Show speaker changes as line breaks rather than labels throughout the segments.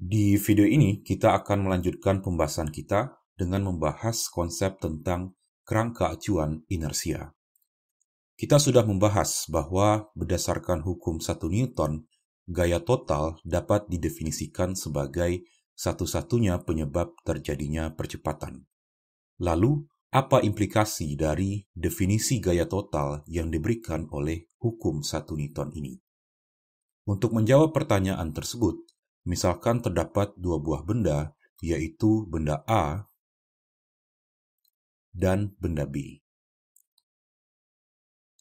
Di video ini, kita akan melanjutkan pembahasan kita dengan membahas konsep tentang kerangka acuan inersia. Kita sudah membahas bahwa berdasarkan hukum 1 Newton, gaya total dapat didefinisikan sebagai satu-satunya penyebab terjadinya percepatan. Lalu, apa implikasi dari definisi gaya total yang diberikan oleh hukum 1 Newton ini? Untuk menjawab pertanyaan tersebut, misalkan terdapat dua buah benda, yaitu benda A dan benda B.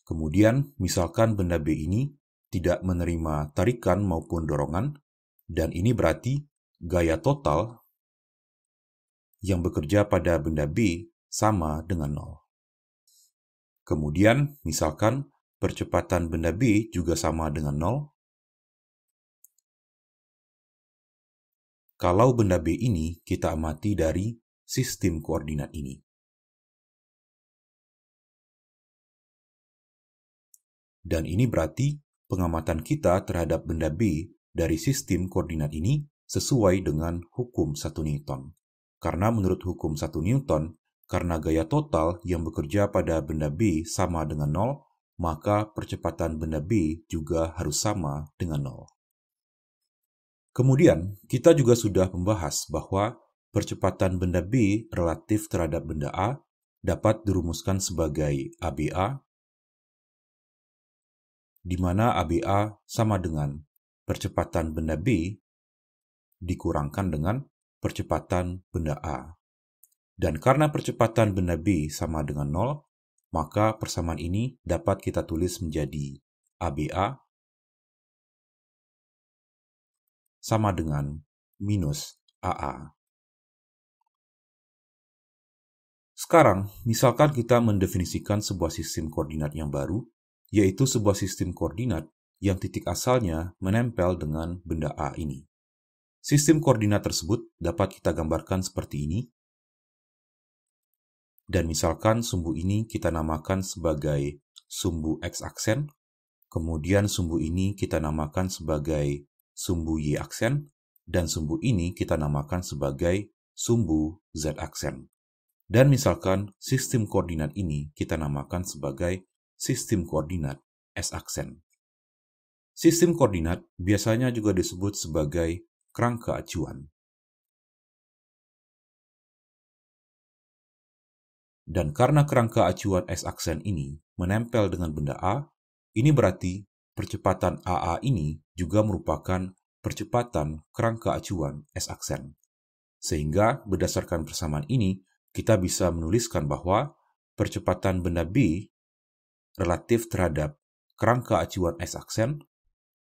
Kemudian, misalkan benda B ini tidak menerima tarikan maupun dorongan, dan ini berarti gaya total yang bekerja pada benda B sama dengan 0. Kemudian, misalkan percepatan benda B juga sama dengan 0, kalau benda B ini kita amati dari sistem koordinat ini. Dan ini berarti pengamatan kita terhadap benda B dari sistem koordinat ini sesuai dengan hukum 1 Newton. Karena menurut hukum 1 Newton, karena gaya total yang bekerja pada benda B sama dengan 0, maka percepatan benda B juga harus sama dengan 0. Kemudian, kita juga sudah membahas bahwa percepatan benda B relatif terhadap benda A dapat dirumuskan sebagai ABA, di mana ABA sama dengan percepatan benda B dikurangkan dengan percepatan benda A. Dan karena percepatan benda B sama dengan 0, maka persamaan ini dapat kita tulis menjadi ABA sama dengan minus AA. Sekarang, misalkan kita mendefinisikan sebuah sistem koordinat yang baru, yaitu sebuah sistem koordinat yang titik asalnya menempel dengan benda A ini. Sistem koordinat tersebut dapat kita gambarkan seperti ini. Dan misalkan sumbu ini kita namakan sebagai sumbu X-aksen, kemudian sumbu ini kita namakan sebagai sumbu Y-aksen, dan sumbu ini kita namakan sebagai sumbu Z-aksen. Dan misalkan sistem koordinat ini kita namakan sebagai sistem koordinat S-aksen. Sistem koordinat biasanya juga disebut sebagai kerangka acuan. Dan karena kerangka acuan S-aksen ini menempel dengan benda A, ini berarti percepatan AA ini juga merupakan percepatan kerangka acuan S-aksen. Sehingga berdasarkan persamaan ini, kita bisa menuliskan bahwa percepatan benda B relatif terhadap kerangka acuan S-aksen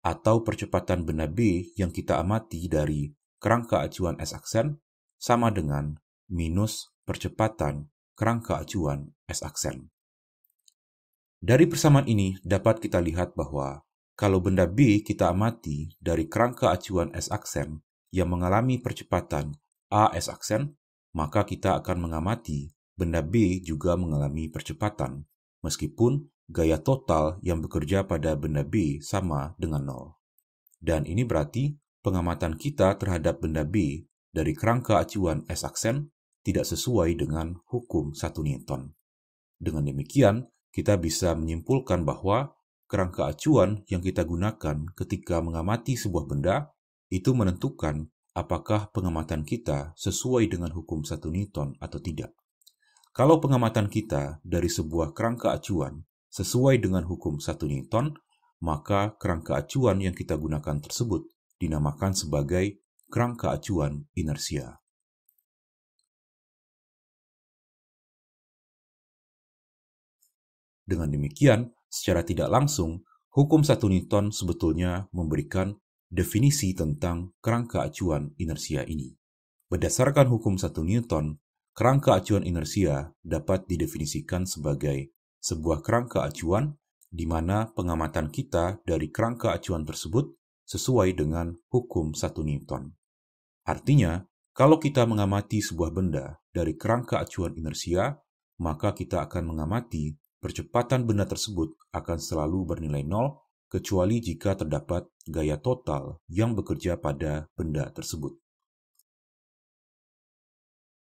atau percepatan benda B yang kita amati dari kerangka acuan S-aksen sama dengan minus percepatan kerangka acuan S-aksen. Dari persamaan ini dapat kita lihat bahwa kalau benda B kita amati dari kerangka acuan S-aksen yang mengalami percepatan A S-aksen, maka kita akan mengamati benda B juga mengalami percepatan, meskipun gaya total yang bekerja pada benda B sama dengan 0. Dan ini berarti pengamatan kita terhadap benda B dari kerangka acuan S-aksen tidak sesuai dengan hukum 1 Newton. Dengan demikian, kita bisa menyimpulkan bahwa kerangka acuan yang kita gunakan ketika mengamati sebuah benda itu menentukan apakah pengamatan kita sesuai dengan hukum 1 Newton atau tidak. Kalau pengamatan kita dari sebuah kerangka acuan sesuai dengan hukum 1 Newton, maka kerangka acuan yang kita gunakan tersebut dinamakan sebagai kerangka acuan inersia. Dengan demikian, secara tidak langsung, hukum 1 Newton sebetulnya memberikan definisi tentang kerangka acuan inersia ini. Berdasarkan hukum 1 Newton, kerangka acuan inersia dapat didefinisikan sebagai sebuah kerangka acuan di mana pengamatan kita dari kerangka acuan tersebut sesuai dengan hukum 1 Newton. Artinya, kalau kita mengamati sebuah benda dari kerangka acuan inersia, maka kita akan mengamati percepatan benda tersebut akan selalu bernilai 0 kecuali jika terdapat gaya total yang bekerja pada benda tersebut.